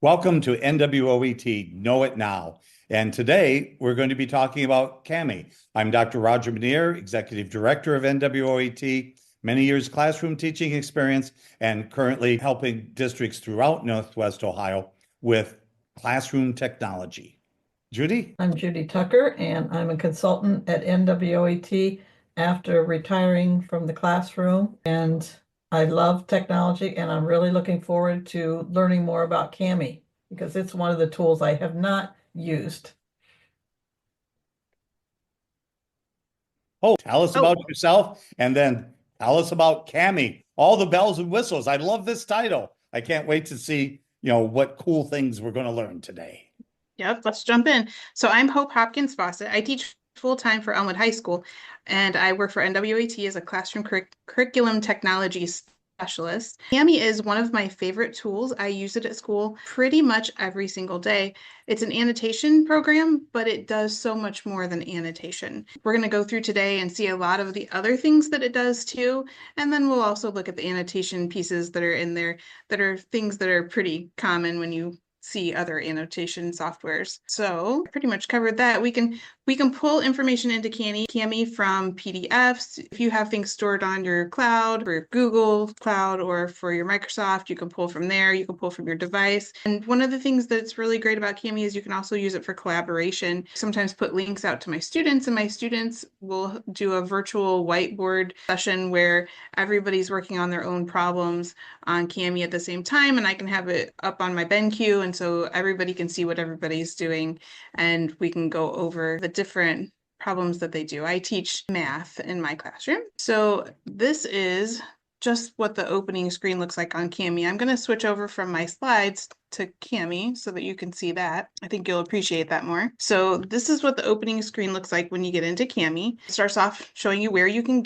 Welcome to NWOET Know It Now. And today we're going to be talking about Kami. I'm Dr. Roger Manier, Executive Director of NWOET, many years classroom teaching experience, and currently helping districts throughout Northwest Ohio with classroom technology. Judy? I'm Judy Tucker, and I'm a consultant at NWOET after retiring from the classroom. And I love technology, and I'm really looking forward to learning more about Kami because it's one of the tools I have not used. Oh, tell us about yourself and then tell us about Kami. All the bells and whistles. I love this title. I can't wait to see, what cool things we're going to learn today. Yep, let's jump in. So I'm Hope Hopkins Fawcett. I teach full-time for Elmwood High School, and I work for NWAT as a classroom curriculum technology specialist. Kami is one of my favorite tools. I use it at school pretty much every single day. It's an annotation program, but it does so much more than annotation. We're going to go through today and see a lot of the other things that it does too, and then we'll also look at the annotation pieces that are in there that are things that are pretty common when you see other annotation softwares. So pretty much covered that. We can pull information into Kami from PDFs. If you have things stored on your cloud, for Google Cloud, or for your Microsoft, you can pull from there. You can pull from your device. And one of the things that's really great about Kami is you can also use it for collaboration. Sometimes put links out to my students, and my students will do a virtual whiteboard session where everybody's working on their own problems on Kami at the same time, and I can have it up on my BenQ, and so everybody can see what everybody's doing, and we can go over the different problems that they do. I teach math in my classroom. So this is just what the opening screen looks like on Kami. I'm going to switch over from my slides to Kami so that you can see that. I think you'll appreciate that more. So this is what the opening screen looks like when you get into Kami. It starts off showing you where you can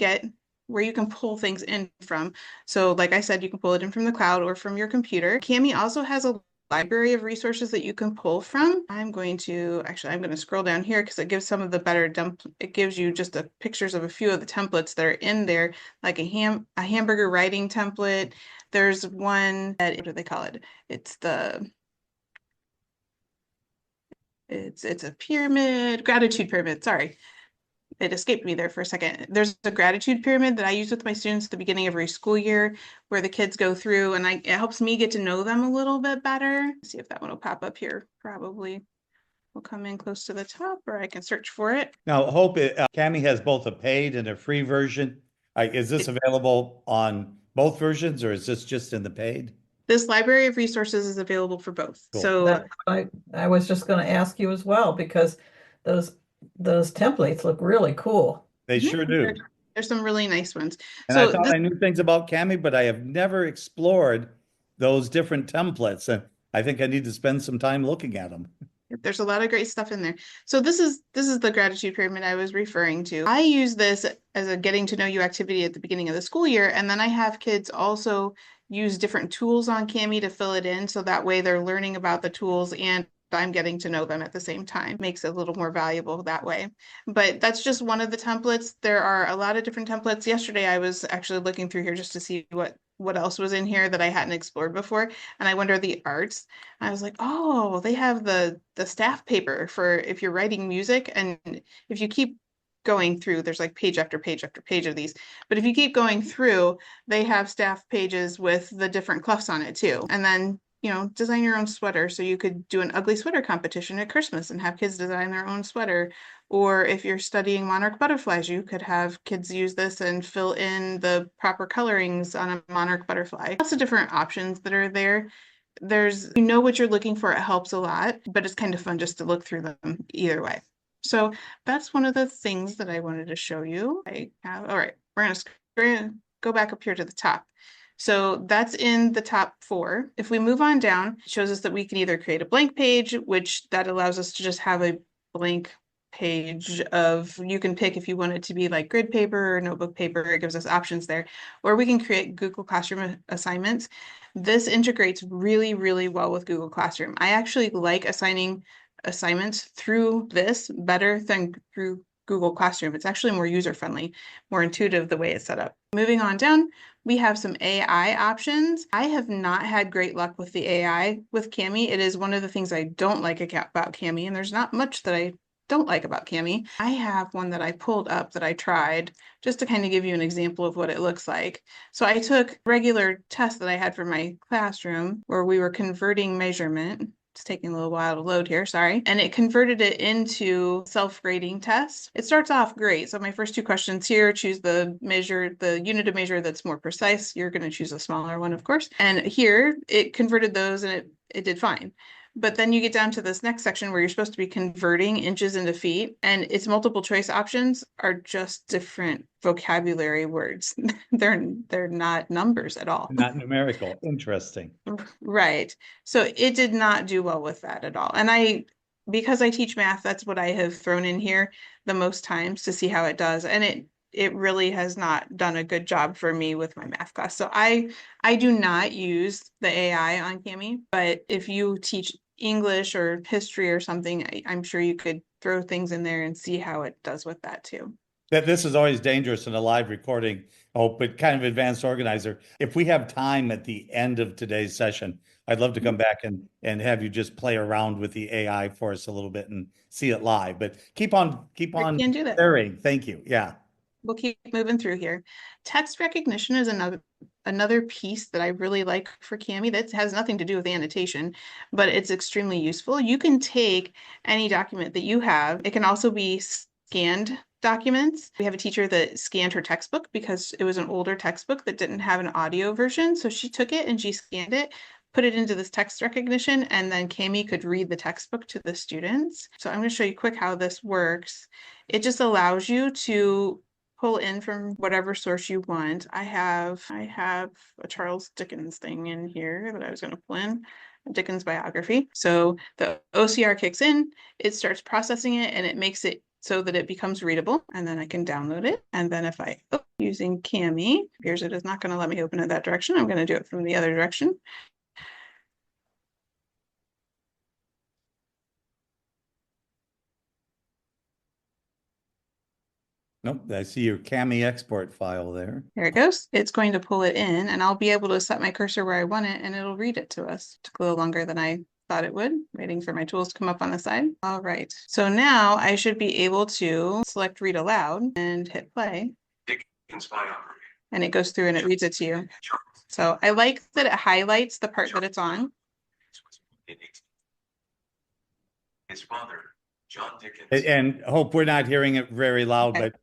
pull things in from. So like I said, you can pull it in from the cloud or from your computer. Kami also has a library of resources that you can pull from. I'm going to scroll down here because it gives some of the better it gives you just pictures of a few of the templates that are in there, like a hamburger writing template. There's one that, what do they call it? It's a pyramid, gratitude pyramid, sorry. It escaped me there for a second. There's a gratitude pyramid that I use with my students at the beginning of every school year where the kids go through, and it helps me get to know them a little bit better. Let's see if that one will pop up here. Probably will come in close to the top, or I can search for it. Now, Hope, Kami has both a paid and a free version. Is this available on both versions, or is this just in the paid? This library of resources is available for both. Cool. So I was just going to ask you as well because those templates look really cool. They sure do. There's some really nice ones. And I thought I knew things about Kami, but I have never explored those different templates. And I think I need to spend some time looking at them. There's a lot of great stuff in there. So this is the gratitude pyramid I was referring to. I use this as a getting to know you activity at the beginning of the school year. And then I have kids also use different tools on Kami to fill it in. So that way they're learning about the tools and I'm getting to know them at the same time. Makes it a little more valuable that way. But that's just one of the templates. There are a lot of different templates. Yesterday, I was actually looking through here just to see what else was in here that I hadn't explored before. And I wonder the arts. I was like, oh, they have the staff paper for if you're writing music. And if you keep going through, there's like page after page after page of these. But if you keep going through, they have staff pages with the different clefs on it too. And then design your own sweater. So you could do an ugly sweater competition at Christmas and have kids design their own sweater. Or if you're studying monarch butterflies, you could have kids use this and fill in the proper colorings on a monarch butterfly. Lots of different options that are there. You know what you're looking for, it helps a lot, but it's kind of fun just to look through them either way. So that's one of the things that I wanted to show you. All right, we're gonna go back up here to the top. So that's in the top 4. If we move on down, it shows us that we can either create a blank page, which that allows us to just have a blank page you can pick if you want it to be like grid paper or notebook paper. It gives us options there. Or we can create Google Classroom assignments. This integrates really, really well with Google Classroom. I actually like assigning assignments through this better than through Google Classroom. It's actually more user-friendly, more intuitive the way it's set up. Moving on down, we have some AI options. I have not had great luck with the AI with Kami. It is one of the things I don't like about Kami, and there's not much that I don't like about Kami. I have one that I pulled up that I tried just to kind of give you an example of what it looks like. So I took regular test that I had for my classroom where we were converting measurement. It's taking a little while to load here, sorry. And it converted it into self-grading tests. It starts off great. So my first 2 questions here, choose the unit of measure that's more precise. You're going to choose a smaller one, of course. And here it converted those and it did fine. But then you get down to this next section where you're supposed to be converting inches into feet, and its multiple choice options are just different vocabulary words. They're not numbers at all. Not numerical. Interesting. Right. So it did not do well with that at all. And because I teach math, that's what I have thrown in here the most times to see how it does. And it really has not done a good job for me with my math class. So I do not use the AI on Kami, but if you teach English or history or something, I'm sure you could throw things in there and see how it does with that too. That this is always dangerous in a live recording. Oh, but kind of advanced organizer. If we have time at the end of today's session, I'd love to come back and have you just play around with the AI for us a little bit and see it live. But keep on can do that. sharing. Thank you. Yeah. We'll keep moving through here. Text recognition is another piece that I really like for Kami that has nothing to do with annotation, but it's extremely useful. You can take any document that you have. It can also be scanned documents. We have a teacher that scanned her textbook because it was an older textbook that didn't have an audio version. So she took it and she scanned it, put it into this text recognition, and then Kami could read the textbook to the students. So I'm going to show you quick how this works. It just allows you to pull in from whatever source you want. I have a Charles Dickens thing in here that I was going to pull in, a Dickens biography. So the OCR kicks in, it starts processing it, and it makes it so that it becomes readable, and then I can download it. And then if I using Kami, here's it is not going to let me open it that direction. I'm going to do it from the other direction. Nope. I see your Kami export file there. There it goes. It's going to pull it in, and I'll be able to set my cursor where I want it, and it'll read it to us. It took a little longer than I thought it would, waiting for my tools to come up on the side. All right. So now I should be able to select read aloud and hit play. And it goes through and it reads it to you. So I like that it highlights the part that it's on. His father, John Dickens. And hope we're not hearing it very loud, Okay. but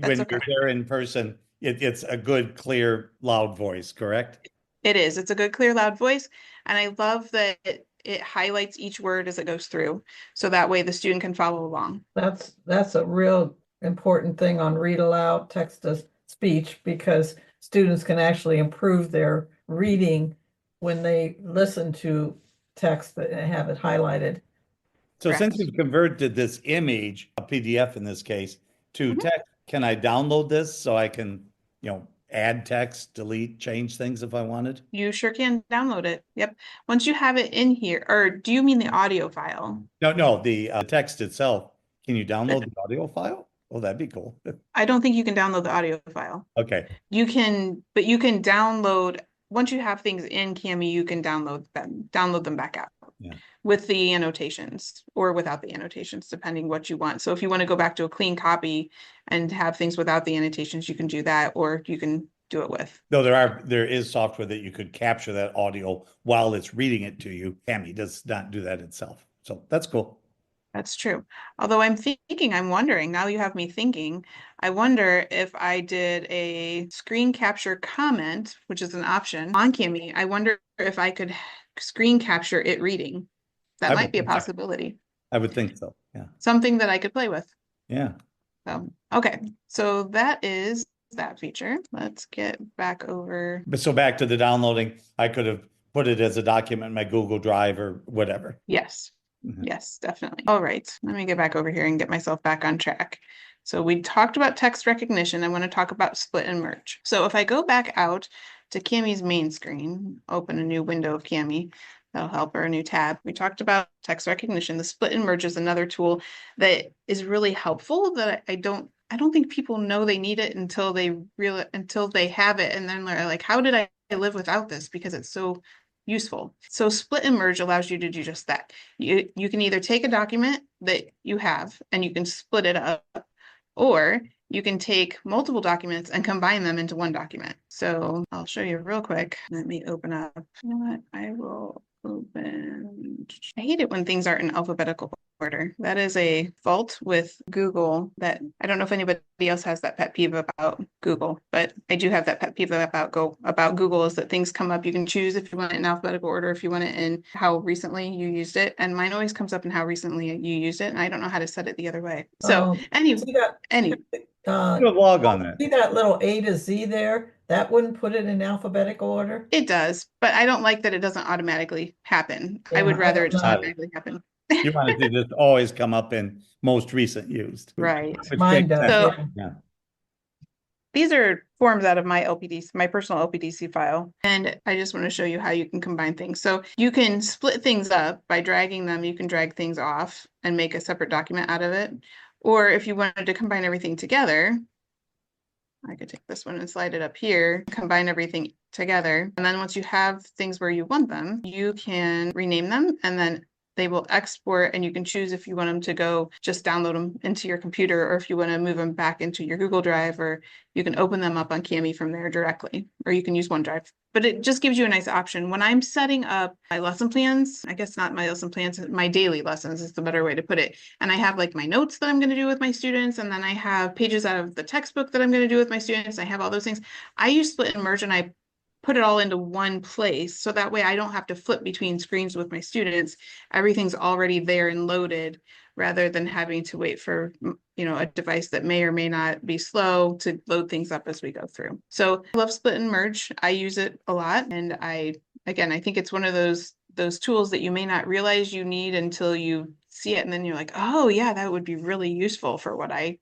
when okay. you're there in person, it's a good, clear, loud voice, correct? It is. It's a good, clear, loud voice. And I love that it highlights each word as it goes through. So that way the student can follow along. That's a real important thing on read aloud, text to speech, because students can actually improve their reading when they listen to text that have it highlighted. So Correct. since you've converted this image, a PDF in this case, to Mhm. text, can I download this so I can, add text, delete, change things if I wanted? You sure can download it. Yep. Once you have it in here, or do you mean the audio file? No, the text itself. Can you download the audio file? Oh, that'd be cool. I don't think you can download the audio file. Okay. You can download, once you have things in Kami, you can download them back out. Yeah. With the annotations or without the annotations, depending what you want. So if you want to go back to a clean copy and have things without the annotations, you can do that, or you can do it with. No, there is software that you could capture that audio while it's reading it to you. Kami does not do that itself. So that's cool. That's true. Although I'm wondering, now you have me thinking, I wonder if I did a screen capture comment, which is an option on Kami, I wonder if I could screen capture it reading. That might be a possibility. I would think so. Yeah. Something that I could play with. Yeah. Okay, so that is that feature. Let's get back over. But so back to the downloading, I could have put it as a document in my Google Drive or whatever. Yes. Mhm. Yes, definitely. All right, let me get back over here and get myself back on track. So we talked about text recognition. I want to talk about split and merge. So if I go back out to Kami's main screen, open a new window of Kami, That'll help, or a new tab. We talked about text recognition. The split and merge is another tool that is really helpful that I don't think people know they need it until they have it. And then they're like, how did I live without this? Because it's so useful. So split and merge allows you to do just that. You can either take a document that you have and you can split it up, or you can take multiple documents and combine them into one document. So I'll show you real quick. Let me open up. You know what? I will open. I hate it when things aren't in alphabetical order. That is a fault with Google that I don't know if anybody else has that pet peeve about Google, but I do have that pet peeve about Google, is that things come up. You can choose if you want it in alphabetical order, if you want it in how recently you used it. And mine always comes up in how recently you used it. And I don't know how to set it the other way. So anyway, Do a log on that. See that little A to Z there? That wouldn't put it in alphabetical order? it does, but I don't like that it doesn't automatically happen. I Yeah, would I rather don't it just know. automatically happen. You want to just always come up in most recent used. Right. Which Mine makes does, sense. So- yeah. Yeah. These are forms out of my LPDC, my personal LPDC file. And I just want to show you how you can combine things. So you can split things up by dragging them. You can drag things off and make a separate document out of it. Or if you wanted to combine everything together, I could take this one and slide it up here, combine everything together. And then once you have things where you want them, you can rename them, and then they will export, and you can choose if you want them to go just download them into your computer, or if you want to move them back into your Google Drive, or you can open them up on Kami from there directly, or you can use OneDrive. But it just gives you a nice option. When I'm setting up my lesson plans, I guess not my lesson plans, my daily lessons is the better way to put it. And I have like my notes that I'm going to do with my students, and then I have pages out of the textbook that I'm going to do with my students. I have all those things. I use split and merge, and I put it all into one place. So that way I don't have to flip between screens with my students. Everything's already there and loaded, rather than having to wait for, a device that may or may not be slow to load things up as we go through. So I love split and merge. I use it a lot. And I think it's one of those tools that you may not realize you need until you see it. And then you're like, oh yeah, that would be really useful for what I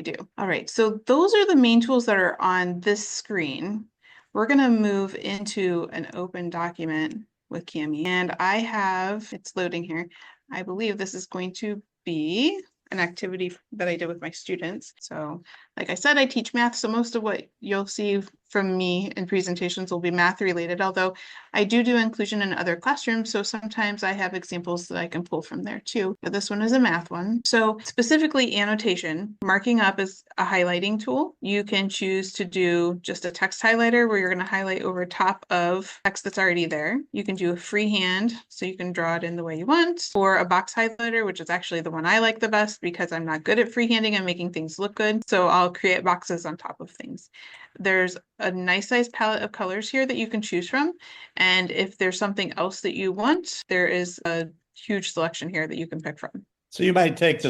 do. All right. So those are the main tools that are on this screen. We're going to move into an open document with Kami, and it's loading here. I believe this is going to be an activity that I did with my students. So like I said, I teach math, so most of what you'll see from me in presentations will be math related, although I do inclusion in other classrooms, so sometimes I have examples that I can pull from there too. But this one is a math one. So specifically annotation, marking up is a highlighting tool. You can choose to do just a text highlighter where you're going to highlight over top of text that's already there. You can do a freehand, so you can draw it in the way you want, or a box highlighter, which is actually the one I like the best because I'm not good at freehanding and making things look good. So I'll create boxes on top of things. There's a nice size palette of colors here that you can choose from. And if there's something else that you want, there is a huge selection here that you can pick from. So you might take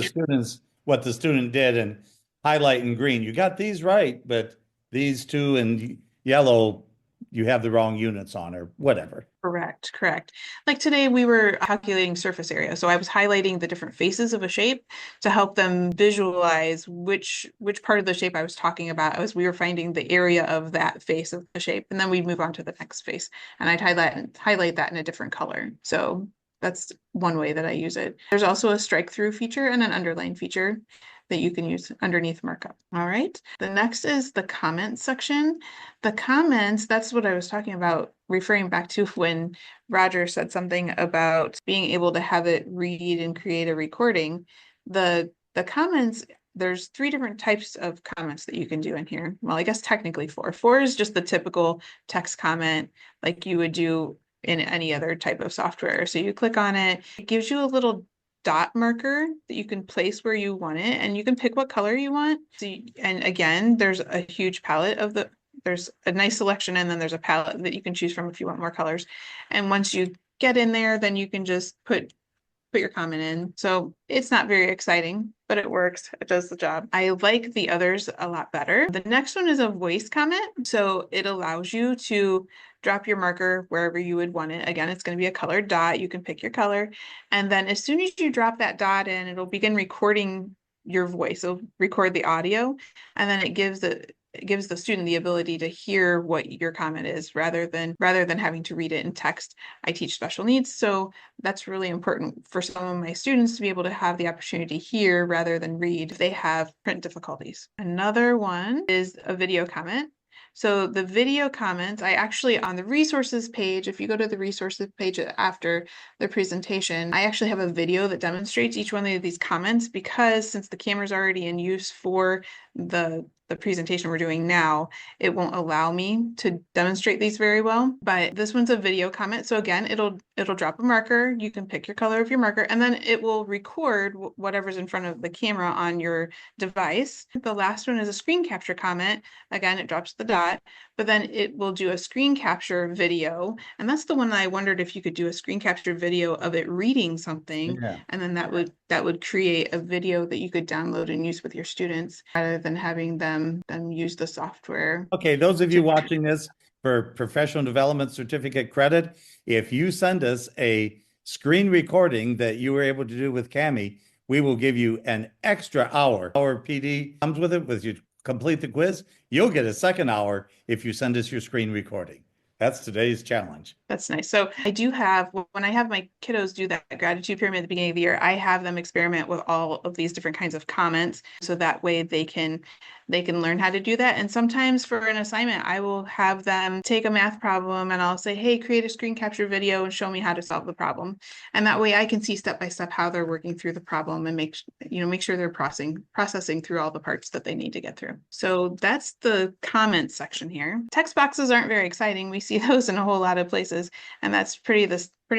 what the student did and highlight in green. You got these right, but these two in yellow, you have the wrong units on, or whatever. Correct. Like today we were calculating surface area. So I was highlighting the different faces of a shape to help them visualize which part of the shape I was talking about as we were finding the area of that face of the shape. And then we'd move on to the next face, and I'd highlight that in a different color. So that's one way that I use it. There's also a strike through feature and an underline feature that you can use underneath markup. All right. The next is the comments section. The comments, that's what I was talking about, referring back to when Roger said something about being able to have it read and create a recording. The comments, there's 3 different types of comments that you can do in here. Well, I guess technically 4. 4 is just the typical text comment like you would do in any other type of software. So you click on it, it gives you a little dot marker that you can place where you want it, and you can pick what color you want. And again, there's a huge palette there's a nice selection, and then there's a palette that you can choose from if you want more colors. And once you get in there, then you can just put your comment in. So it's not very exciting, but it works. It does the job. I like the others a lot better. The next one is a voice comment. So it allows you to drop your marker wherever you would want it. Again, it's going to be a colored dot. You can pick your color. And then as soon as you drop that dot in, it'll begin recording your voice. It'll record the audio, and then it gives it gives the student the ability to hear what your comment is rather than having to read it in text. I teach special needs, so that's really important for some of my students to be able to have the opportunity to hear rather than read if they have print difficulties. Another one is a video comment. So the video comments, I actually, on the resources page, if you go to the resources page after the presentation, I actually have a video that demonstrates each one of these comments, because since the camera's already in use for the presentation we're doing now, it won't allow me to demonstrate these very well. But this one's a video comment. So again, it'll drop a marker. You can pick your color of your marker, and then it will record whatever's in front of the camera on your device. The last one is a screen capture comment. Again, it drops the dot, but then it will do a screen capture video. And that's the one that I wondered if you could do a screen capture video of it reading something. Yeah. And then that would create a video that you could download and use with your students rather than having them use the software. Okay, those of you watching this for professional development certificate credit, if you send us a screen recording that you were able to do with Cami, we will give you an extra hour. Our PD comes with it. With you complete the quiz, you'll get a second hour if you send us your screen recording. That's today's challenge. That's nice. So I do have, when I have my kiddos do that gratitude pyramid at the beginning of the year, I have them experiment with all of these different kinds of comments. So that way they can learn how to do that. And sometimes for an assignment, I will have them take a math problem and I'll say, hey, create a screen capture video and show me how to solve the problem. And that way I can see step by step how they're working through the problem and make sure they're processing through all the parts that they need to get through. So that's the comments section here. Text boxes aren't very exciting. We see those in a whole lot of places, and that's pretty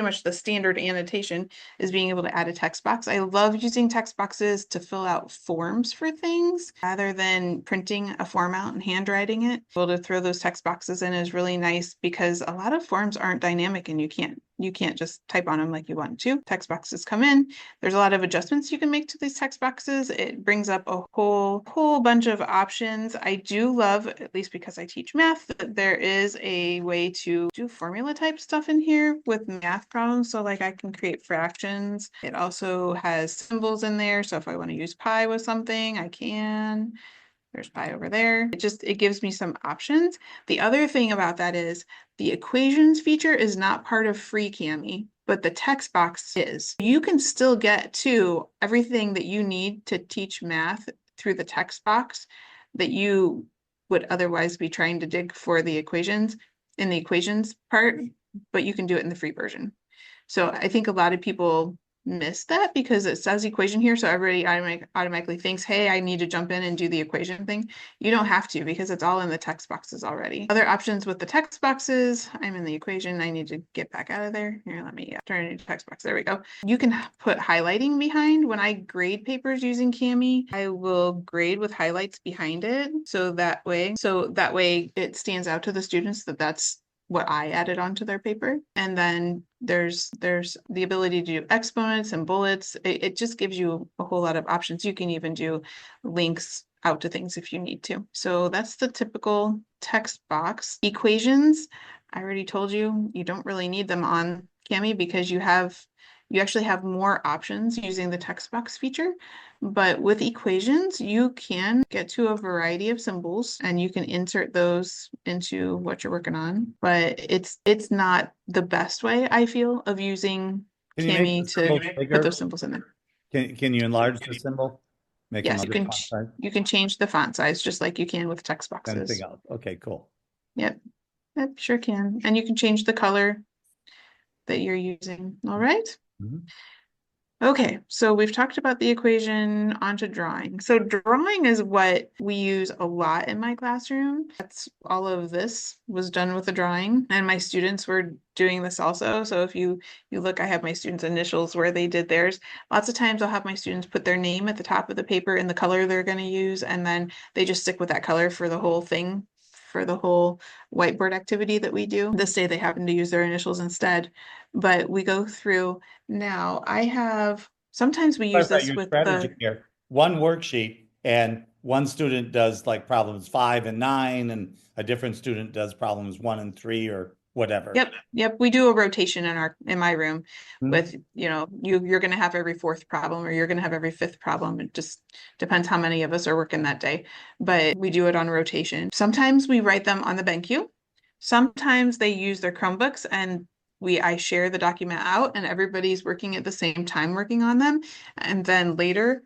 much the standard annotation is being able to add a text box. I love using text boxes to fill out forms for things rather than printing a form out and handwriting it. Able to throw those text boxes in is really nice because a lot of forms aren't dynamic and you can't just type on them like you want to. Text boxes come in. There's a lot of adjustments you can make to these text boxes. It brings up a whole bunch of options. I do love, at least because I teach math, that there is a way to do formula type stuff in here with math problems. So like I can create fractions. It also has symbols in there. So if I want to use pi with something, I can. There's pi over there. It gives me some options. The other thing about that is the equations feature is not part of free Cami, but the text box is. You can still get to everything that you need to teach math through the text box that you would otherwise be trying to dig for the equations in the equations part, but you can do it in the free version. So I think a lot of people miss that because it says equation here, so everybody automatically thinks, hey, I need to jump in and do the equation thing. You don't have to because it's all in the text boxes already. Other options with the text boxes, I'm in the equation, I need to get back out of there. Here, let me turn it into text box. There we go. You can put highlighting behind. When I grade papers using Cami, I will grade with highlights behind it, so that way it stands out to the students that that's what I added onto their paper. And then there's the ability to do exponents and bullets. It just gives you a whole lot of options. You can even do links out to things if you need to. So that's the typical text box. Equations, I already told you, you don't really need them on Cami because you actually have more options using the text box feature. But with equations, you can get to a variety of symbols and you can insert those into what you're working on. But it's not the best way, I feel, of using Cami to put those symbols in there. Can you enlarge the symbol? Make Yes, them you can change the font size just like you can with text boxes. anything else? Okay, cool. Yep, sure can. And you can change the color that you're using. All right. Mhm. Okay, so we've talked about the equation, onto drawing. So drawing is what we use a lot in my classroom. That's all of this was done with a drawing, and my students were doing this also. So if you look, I have my students' initials where they did theirs. Lots of times I'll have my students put their name at the top of the paper and the color they're going to use, and then they just stick with that color for the whole thing, for the whole whiteboard activity that we do. This day they happen to use their initials instead, but we go through. Now sometimes we use this with the here. One worksheet and one student does like problems 5 and 9 and a different student does problems 1 and 3 or whatever. Yep. We do a rotation in my room Mhm. with, you're gonna have every fourth problem or you're gonna have every fifth problem. It just depends how many of us are working that day. But we do it on rotation. Sometimes we write them on the BenQ. Sometimes they use their Chromebooks and I share the document out and everybody's working at the same time working on them. And then later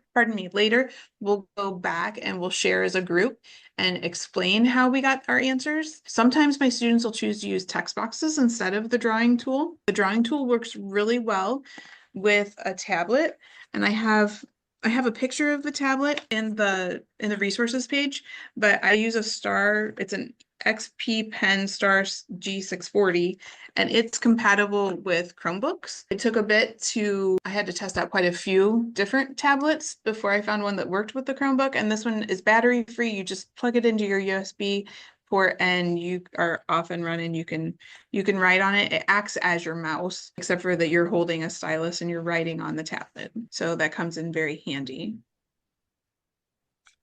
we'll go back and we'll share as a group and explain how we got our answers. Sometimes my students will choose to use text boxes instead of the drawing tool. The drawing tool works really well with a tablet, and I have a picture of the tablet in the resources page, but I use it's an XP Pen Star G640, and it's compatible with Chromebooks. It took a bit I had to test out quite a few different tablets before I found one that worked with the Chromebook, and this one is battery free. You just plug it into your USB port and you are off and running. You can write on it. It acts as your mouse, except for that you're holding a stylus and you're writing on the tablet. So that comes in very handy.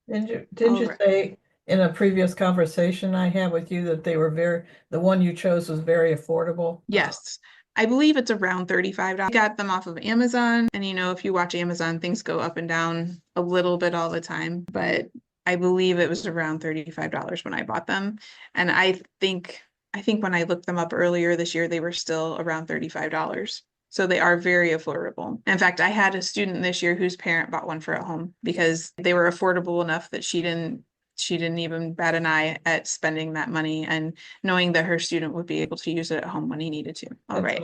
Didn't you Alright. say in a previous conversation I had with you that the one you chose was very affordable? Yes. I believe it's around $35. I got them off of Amazon. And if you watch Amazon, things go up and down a little bit all the time. But I believe it was around $35 when I bought them. And I think when I looked them up earlier this year, they were still around $35. So they are very affordable. In fact, I had a student this year whose parent bought one for at home because they were affordable enough that she didn't even bat an eye at spending that money and knowing that her student would be able to use it at home when he needed to. All right,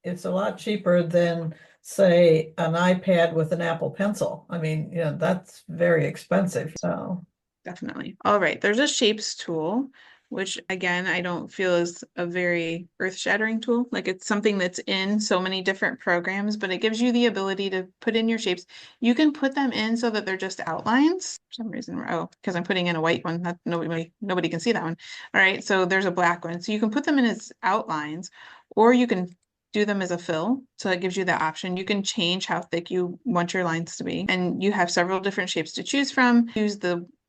It's a lot cheaper than, say, an iPad with an Apple Pencil. I mean, that's very expensive. So definitely. All right, there's a shapes tool, which again, I don't feel is a very earth-shattering tool. Like it's something that's in so many different programs, but it gives you the ability to put in your shapes. You can put them in so that they're just outlines. For some reason, because I'm putting in a white one, that nobody can see that one. All right, so there's a black one. So you can put them in as outlines, or you can do them as a fill. So that gives you the option. You can change how thick you want your lines to be. And you have several different shapes to choose from.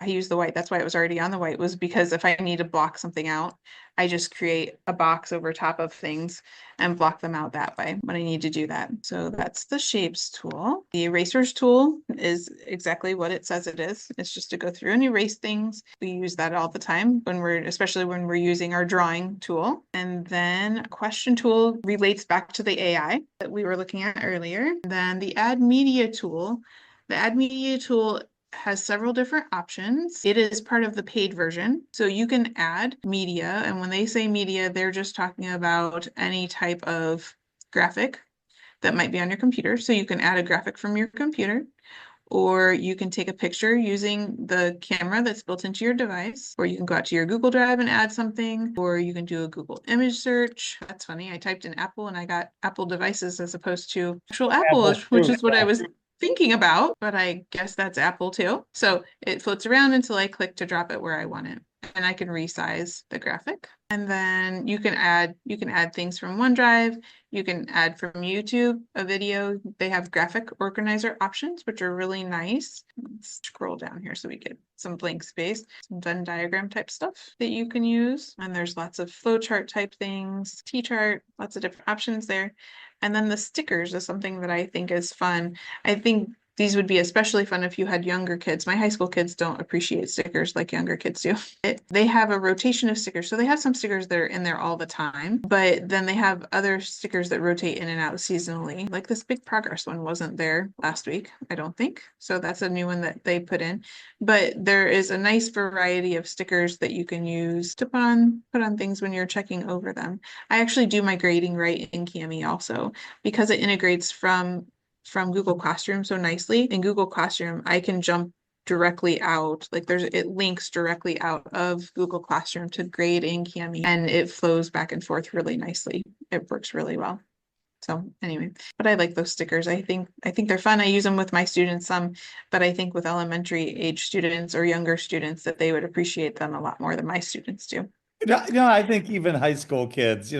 I use the white. That's why it was already on the white, was because if I need to block something out, I just create a box over top of things and block them out that way when I need to do that. So that's the shapes tool. The erasers tool is exactly what it says it is. It's just to go through and erase things. We use that all the time especially when we're using our drawing tool. And then question tool relates back to the AI that we were looking at earlier. Then the add media tool. The add media tool has several different options. It is part of the paid version. So you can add media. And when they say media, they're just talking about any type of graphic that might be on your computer. So you can add a graphic from your computer, or you can take a picture using the camera that's built into your device, or you can go out to your Google Drive and add something, or you can do a Google image search. That's funny. I typed in Apple and I got Apple devices as opposed to actual Apple, which is what I was thinking about, but I guess that's Apple too. So it floats around until I click to drop it where I want it. And I can resize the graphic. And then you can add things from OneDrive. You can add from YouTube a video. They have graphic organizer options, which are really nice. Let's scroll down here so we get some blank space, some Venn diagram type stuff that you can use. And there's lots of flowchart type things, T-chart, lots of different options there. And then the stickers is something that I think is fun. I think these would be especially fun if you had younger kids. My high school kids don't appreciate stickers like younger kids do. They have a rotation of stickers. So they have some stickers that are in there all the time, but then they have other stickers that rotate in and out seasonally. Like this big progress one wasn't there last week, I don't think. So that's a new one that they put in. But there is a nice variety of stickers that you can use to put on things when you're checking over them. I actually do my grading right in Kami also, because it integrates from Google Classroom so nicely. In Google Classroom, I can jump directly out, like it links directly out of Google Classroom to grade in Kami, and it flows back and forth really nicely. It works really well. So anyway, but I like those stickers. I think they're fun. I use them with my students some, but I think with elementary age students or younger students that they would appreciate them a lot more than my students do. I think even high school kids,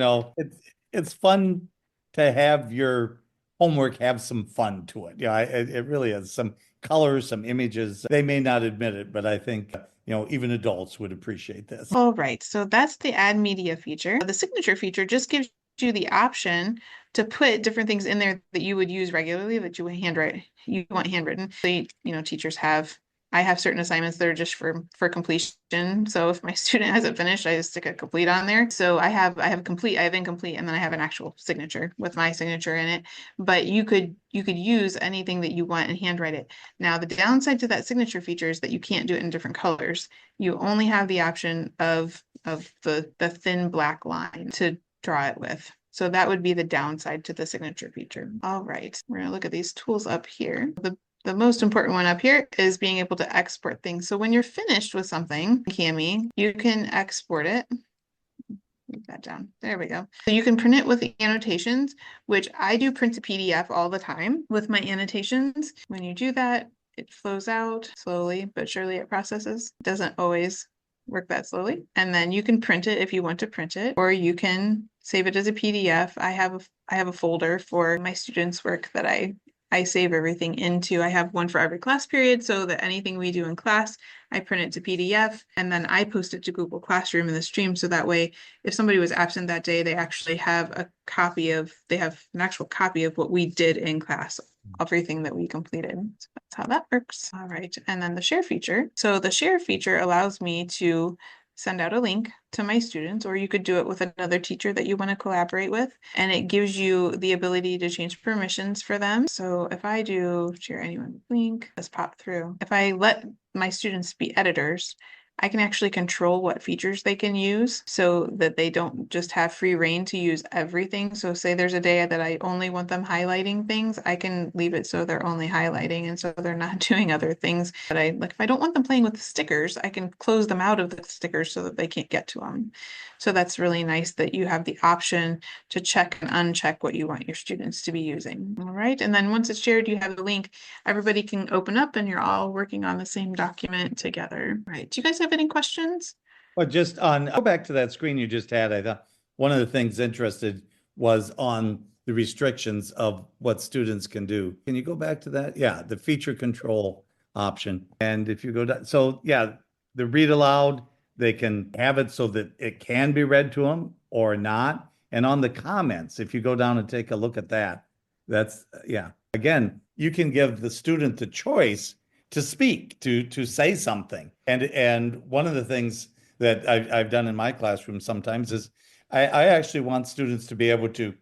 it's fun to have your homework have some fun to it. Yeah, it really is some colors, some images. They may not admit it, but I think, even adults would appreciate this. All right, so that's the add media feature. The signature feature just gives you the option to put different things in there that you would use regularly that you want handwritten. So, teachers I have certain assignments that are just for completion. So if my student hasn't finished, I just stick a complete on there. So I have complete, I have incomplete, and then I have an actual signature with my signature in it. But you could use anything that you want and handwrite it. Now, the downside to that signature feature is that you can't do it in different colors. You only have the option of the thin black line to draw it with. So that would be the downside to the signature feature. All right, we're gonna look at these tools up here. The most important one up here is being able to export things. So when you're finished with something, Kami, you can export it. Move that down. There we go. So you can print it with the annotations, which I do print to PDF all the time with my annotations. When you do that, it flows out slowly, but surely it processes. It doesn't always work that slowly. And then you can print it if you want to print it, or you can save it as a PDF. I have a folder for my students' work that I save everything into. I have one for every class period, so that anything we do in class, I print it to PDF, and then I post it to Google Classroom in the stream. So that way, if somebody was absent that day, they actually have an actual copy of what we did in class, everything that we completed. So that's how that works. All right. And then the share feature. So the share feature allows me to send out a link to my students, or you could do it with another teacher that you want to collaborate with. And it gives you the ability to change permissions for them. So if I do share anyone link, let's pop through. If I let my students be editors, I can actually control what features they can use so that they don't just have free reign to use everything. So say there's a day that I only want them highlighting things, I can leave it so they're only highlighting and so they're not doing other things. But if I don't want them playing with the stickers, I can close them out of the stickers so that they can't get to them. So that's really nice that you have the option to check and uncheck what you want your students to be using. All right. And then once it's shared, you have the link, everybody can open up and you're all working on the same document together. All right. Do you guys have any questions? Well, go back to that screen you just had. I thought one of the things interested was on the restrictions of what students can do. Can you go back to that? Yeah, the feature control option. And if you go down, so yeah, the read aloud, they can have it so that it can be read to them or not. And on the comments, if you go down and take a look at that, again, you can give the student the choice to speak, to say something. And one of the things that I've done in my classroom sometimes is I actually want students to be able to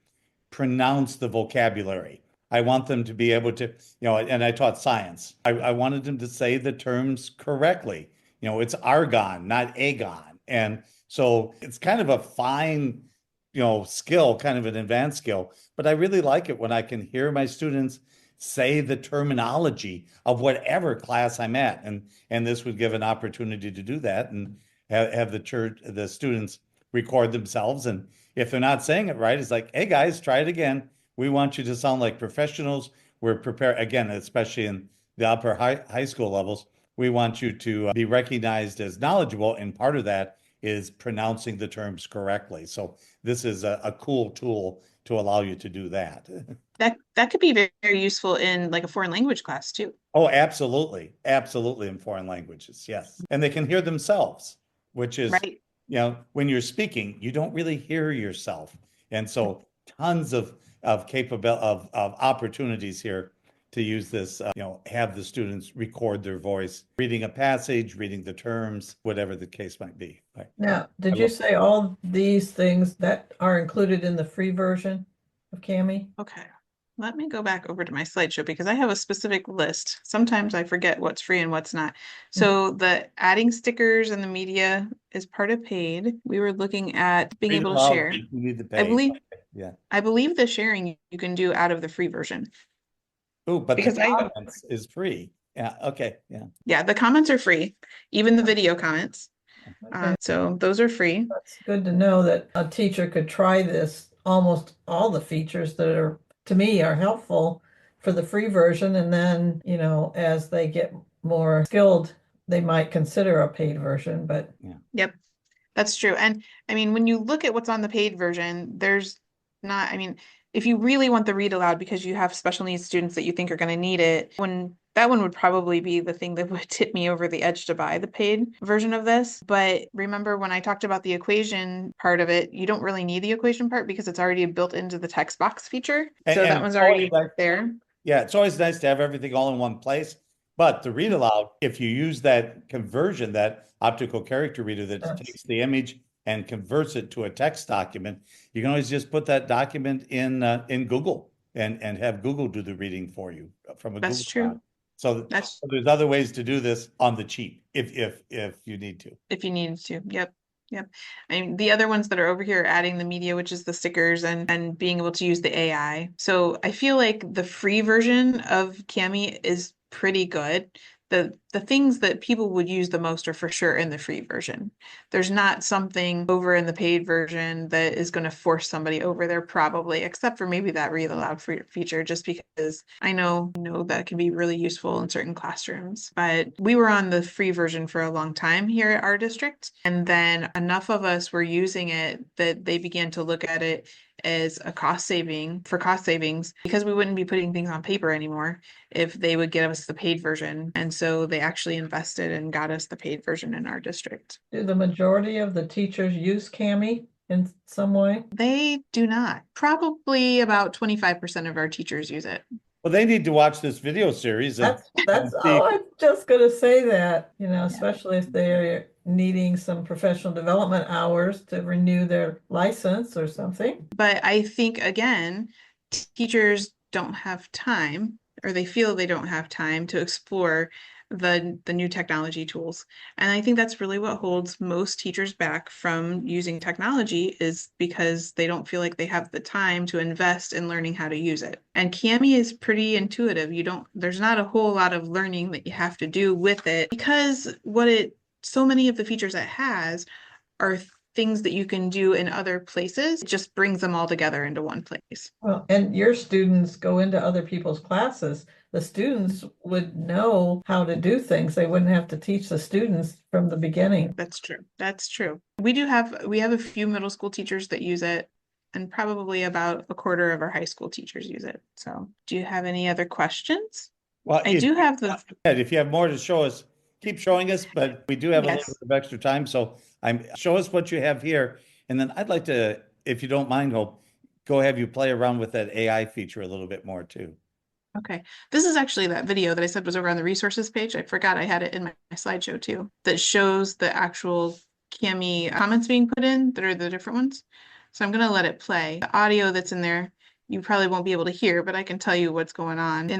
pronounce the vocabulary. I want them to be able to, and I taught science. I wanted them to say the terms correctly. It's argon, not agon. And so it's kind of a fine, skill, kind of an advanced skill. But I really like it when I can hear my students say the terminology of whatever class I'm at. And this would give an opportunity to do that and have the students record themselves. And if they're not saying it right, it's like, hey guys, try it again. We want you to sound like professionals. We're prepared, again, especially in the upper high school levels, we want you to be recognized as knowledgeable. And part of that is pronouncing the terms correctly. So this is a cool tool to allow you to do that. That could be very, very useful in like a foreign language class too. Oh, absolutely. Absolutely, in foreign languages. Yes. And they can hear themselves, which is, right. When you're speaking, you don't really hear yourself. And so tons of opportunities here to use this, have the students record their voice, reading a passage, reading the terms, whatever the case might be. Right. Now, did you say all these things that are included in the free version of Kami? Okay. Let me go back over to my slideshow because I have a specific list. Sometimes I forget what's free and what's not. So the adding stickers and the media is part of paid. We were looking at being able to share. You need to pay. I believe the sharing you can do out of the free version. Oh, but because the comments is free. Yeah. Okay. Yeah. Yeah. The comments are free, even the video comments. Okay. So those are free. That's good to know that a teacher could try this, almost all the features that are, to me, are helpful for the free version. And then, as they get more skilled, they might consider a paid version, but. Yeah. Yep. That's true. And I mean, when you look at what's on the paid version, there's not, if you really want the read aloud because you have special needs students that you think are going to need it, that one would probably be the thing that would tip me over the edge to buy the paid version of this. But remember when I talked about the equation part of it, you don't really need the equation part because it's already built into the text box feature. So that one's already there. Yeah, it's always nice to have everything all in one place. But the read aloud, if you use that conversion, that optical character reader that Yes. takes the image and converts it to a text document, you can always just put that document in Google and have Google do the reading for you from a That's Google true. Doc. So That's there's other ways to do this on the cheap if you need to. if you needed to. Yep. Yep. I mean, the other ones that are over here are adding the media, which is the stickers and being able to use the AI. So I feel like the free version of Cami is pretty good. The things that people would use the most are for sure in the free version. There's not something over in the paid version that is going to force somebody over there probably, except for maybe that read aloud feature, just because I know that can be really useful in certain classrooms. But we were on the free version for a long time here at our district. And then enough of us were using it that they began to look at it as a cost savings because we wouldn't be putting things on paper anymore if they would give us the paid version. And so they actually invested and got us the paid version in our district. Do the majority of the teachers use Cami in some way? They do not. Probably about 25% of our teachers use it. Well, they need to watch this video series. That's see- oh, I'm just gonna say that, especially if they're needing some professional development hours to renew their license or something. But I think, again, teachers don't have time, or they feel they don't have time to explore the new technology tools. And I think that's really what holds most teachers back from using technology, is because they don't feel like they have the time to invest in learning how to use it. And Cami is pretty intuitive. There's not a whole lot of learning that you have to do with it, because so many of the features it has are things that you can do in other places. It just brings them all together into one place. Well, and your students go into other people's classes. The students would know how to do things. They wouldn't have to teach the students from the beginning. That's true. That's true. We have a few middle school teachers that use it, and probably about a quarter of our high school teachers use it. So do you have any other questions? Well, I do have the if you have more to show us, keep showing us, but we do have a Yes. little bit of extra time. So show us what you have here. And then I'd like to, if you don't mind, Hope, go have you play around with that AI feature a little bit more too. Okay, this is actually that video that I said was over on the resources page. I forgot I had it in my slideshow too, that shows the actual Cami comments being put in that are the different ones. So I'm gonna let it play. The audio that's in there, you probably won't be able to hear, but I can tell you what's going on.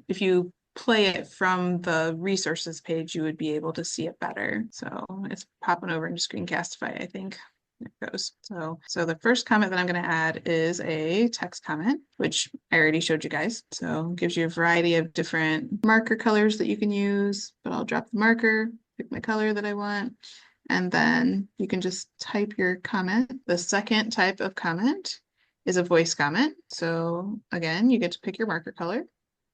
If you play it from the resources page, you would be able to see it better. So it's popping over into Screencastify, I think. There it goes. So the first comment that I'm going to add is a text comment, which I already showed you guys. So it gives you a variety of different marker colors that you can use, but I'll drop the marker, pick my color that I want, and then you can just type your comment. The second type of comment is a voice comment. So again, you get to pick your marker color.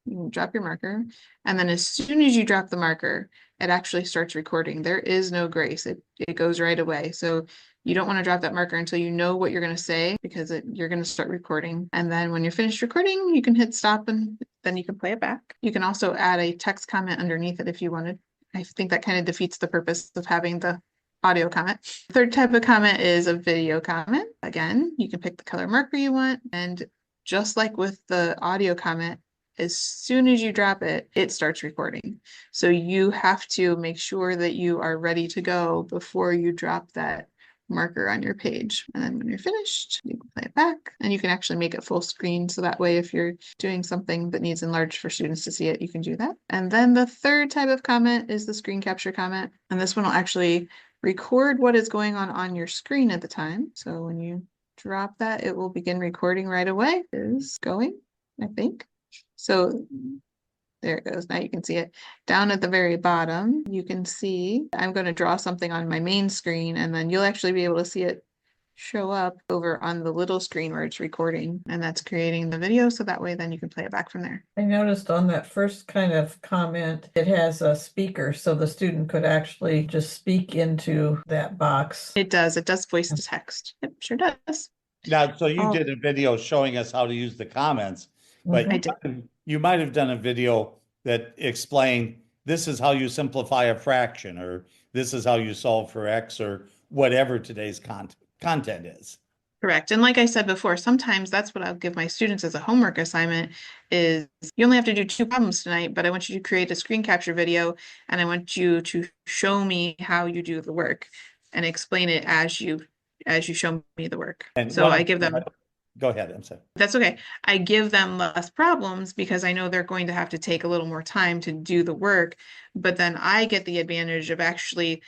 You can drop your marker, and then as soon as you drop the marker, it actually starts recording. There is no grace. It goes right away. So you don't want to drop that marker until you know what you're going to say, because you're going to start recording. And then when you're finished recording, you can hit stop and then you can play it back. You can also add a text comment underneath it if you wanted. I think that kind of defeats the purpose of having the audio comment. Third type of comment is a video comment. Again, you can pick the color marker you want. And just like with the audio comment, as soon as you drop it, it starts recording. So you have to make sure that you are ready to go before you drop that marker on your page. And then when you're finished, you can play it back, and you can actually make it full screen. So that way, if you're doing something that needs enlarged for students to see it, you can do that. And then the third type of comment is the screen capture comment. And this one will actually record what is going on your screen at the time. So when you drop that, it will begin recording right away. It is going, I think. So there it goes. Now you can see it. Down at the very bottom, you can see I'm going to draw something on my main screen, and then you'll actually be able to see it show up over on the little screen where it's recording, and that's creating the video. So that way then you can play it back from there. I noticed on that first kind of comment, it has a speaker, so the student could actually just speak into that box. It does voice to text. Yep, sure does. Now, so you Oh. did a video showing us how to use the comments, but Mhm. I did. you might have done a video that explained this is how you simplify a fraction, or this is how you solve for X, or whatever today's content is. Correct. And like I said before, sometimes that's what I'll give my students as a homework assignment is you only have to do 2 problems tonight, but I want you to create a screen capture video and I want you to show me how you do the work and explain it as you show me the work. And So I give them, go ahead, I'm sorry. that's okay. I give them less problems because I know they're going to have to take a little more time to do the work, but then I get the advantage of actually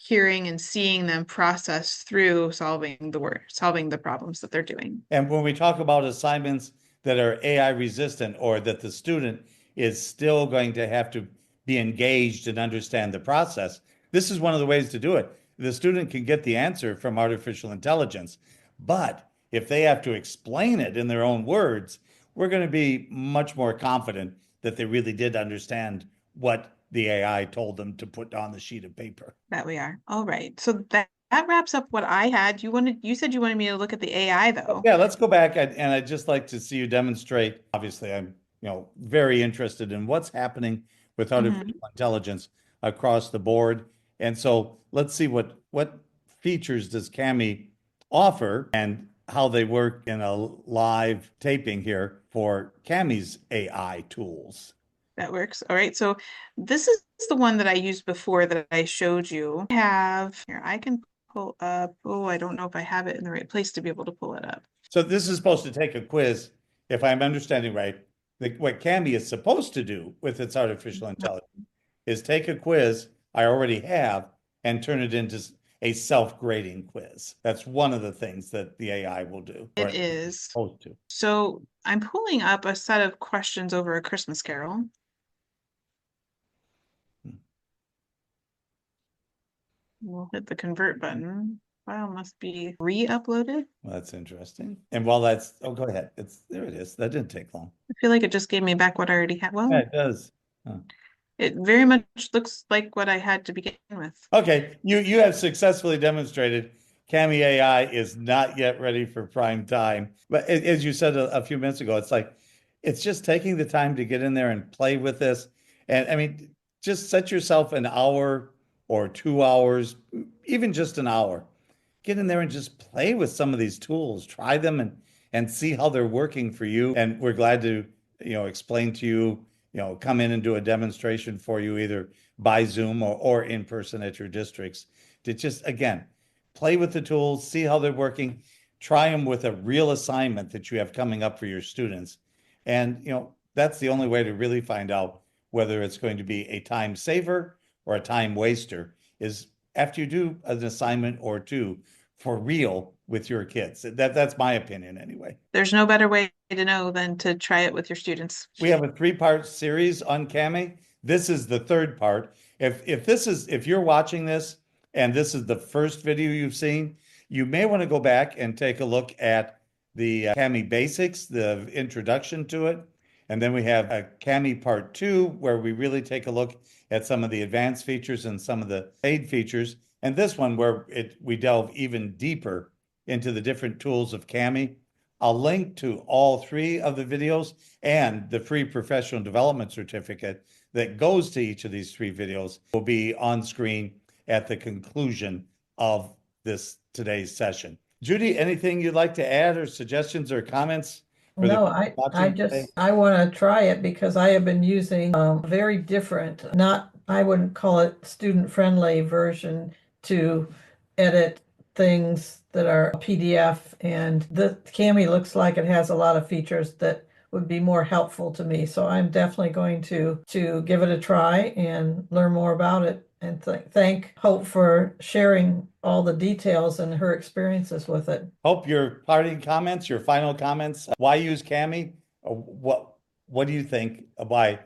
hearing and seeing them process through solving the problems that they're doing. And when we talk about assignments that are AI resistant, or that the student is still going to have to be engaged and understand the process, this is one of the ways to do it. The student can get the answer from artificial intelligence, but if they have to explain it in their own words, we're going to be much more confident that they really did understand what the AI told them to put on the sheet of paper. That we are. All right. So that wraps up what I had. You said you wanted me to look at the AI though. Yeah, let's go back, and I'd just like to see you demonstrate. Obviously, I'm, very interested in what's happening with artificial intelligence across the board. And so let's see what features does Kami offer and how they work in a live taping here for Kami's AI tools. That works. All right. So this is the one that I used before that I showed you. I have here, I can pull up. Oh, I don't know if I have it in the right place to be able to pull it up. So this is supposed to take a quiz, if I'm understanding right. What Kami is supposed to do with its artificial intelligence is take a quiz I already have and turn it into a self-grading quiz. That's one of the things that the AI will do. It is. Supposed to. So I'm pulling up a set of questions over A Christmas Carol. We'll hit the convert button. File must be re-uploaded. Well, that's interesting. And while that's, go ahead. There it is. That didn't take long. I feel like it just gave me back what I already had. Well, Yeah, it does. it very much looks like what I had to begin with. Okay, you have successfully demonstrated Kami AI is not yet ready for prime time. But as you said a few minutes ago, it's just taking the time to get in there and play with this. And I mean, just set yourself an hour or 2 hours, even just an hour. Get in there and just play with some of these tools. Try them and see how they're working for you. And we're glad to, explain to you, come in and do a demonstration for you either by Zoom or in person at your districts to just, again, play with the tools, see how they're working, try them with a real assignment that you have coming up for your students. And, that's the only way to really find out whether it's going to be a time saver or a time waster is after you do an assignment or two for real with your kids. That's my opinion anyway. There's no better way to know than to try it with your students. We have a 3-part series on Kami. This is the 3rd part. If you're watching this and this is the first video you've seen, you may want to go back and take a look at the Kami basics, the introduction to it. And then we have a Kami part 2, where we really take a look at some of the advanced features and some of the paid features. And this one where we delve even deeper into the different tools of Kami. I'll link to all 3 of the videos and the free professional development certificate that goes to each of these 3 videos will be on screen at the conclusion of today's session. Judy, anything you'd like to add or suggestions or comments? No, I want to try it because I have been using a very different, I wouldn't call it student-friendly version to edit things that are PDF, and the Kami looks like it has a lot of features that would be more helpful to me. So I'm definitely going to give it a try and learn more about it. And thank Hope for sharing all the details and her experiences with it. Hope, your parting comments, your final comments. Why use Kami? What do you think why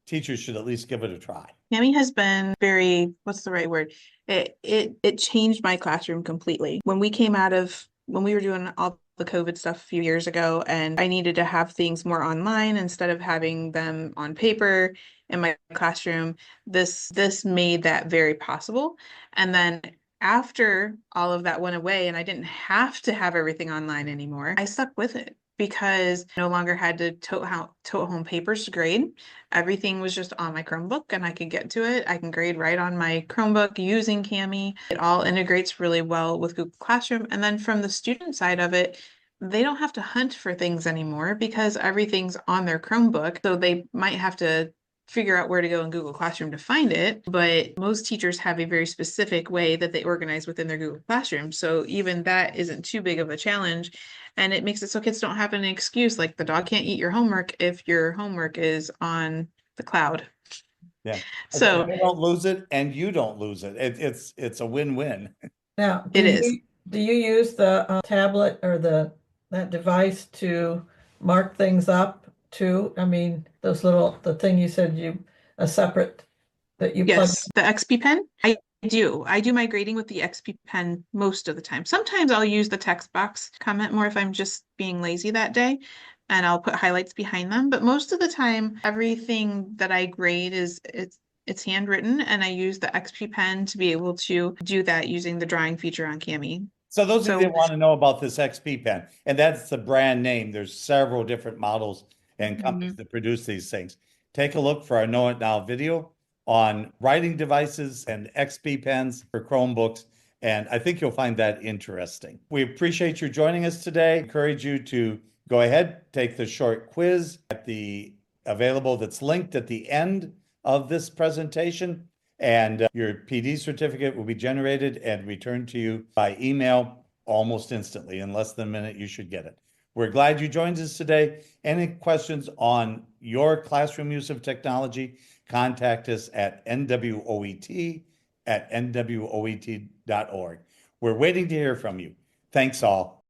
teachers should at least give it a try? Kami has been very, what's the right word? It changed my classroom completely. When we were doing all the COVID stuff a few years ago, and I needed to have things more online instead of having them on paper in my classroom, this made that very possible. And then after all of that went away and I didn't have to have everything online anymore, I stuck with it because I no longer had to tote home papers to grade. Everything was just on my Chromebook and I could get to it. I can grade right on my Chromebook using Kami. It all integrates really well with Google Classroom. And then from the student side of it, they don't have to hunt for things anymore because everything's on their Chromebook. So they might have to figure out where to go in Google Classroom to find it, but most teachers have a very specific way that they organize within their Google Classroom. So even that isn't too big of a challenge. And it makes it so kids don't have an excuse like the dog can't eat your homework if your homework is on the cloud. Yeah. So they don't lose it and you don't lose it. It's a win-win. Now, it is. do you use the tablet or that device to mark things up too? I mean, the thing you said a separate that you plug. Yes, the XP Pen. I do my grading with the XP Pen most of the time. Sometimes I'll use the text box comment more if I'm just being lazy that day, and I'll put highlights behind them. But most of the time, everything that I grade it's handwritten, and I use the XP Pen to be able to do that using the drawing feature on Kami. So those of you that want to know about this XP Pen, and that's the brand name, there's several different models and companies that produce these things. Take a look for our Know It Now video on writing devices and XP pens for Chromebooks. And I think you'll find that interesting. We appreciate you joining us today. Encourage you to go ahead, take the short quiz that's linked at the end of this presentation. And your PD certificate will be generated and returned to you by email almost instantly. In less than a minute, you should get it. We're glad you joined us today. Any questions on your classroom use of technology, contact us at nwoet@nwoet.org. We're waiting to hear from you. Thanks all.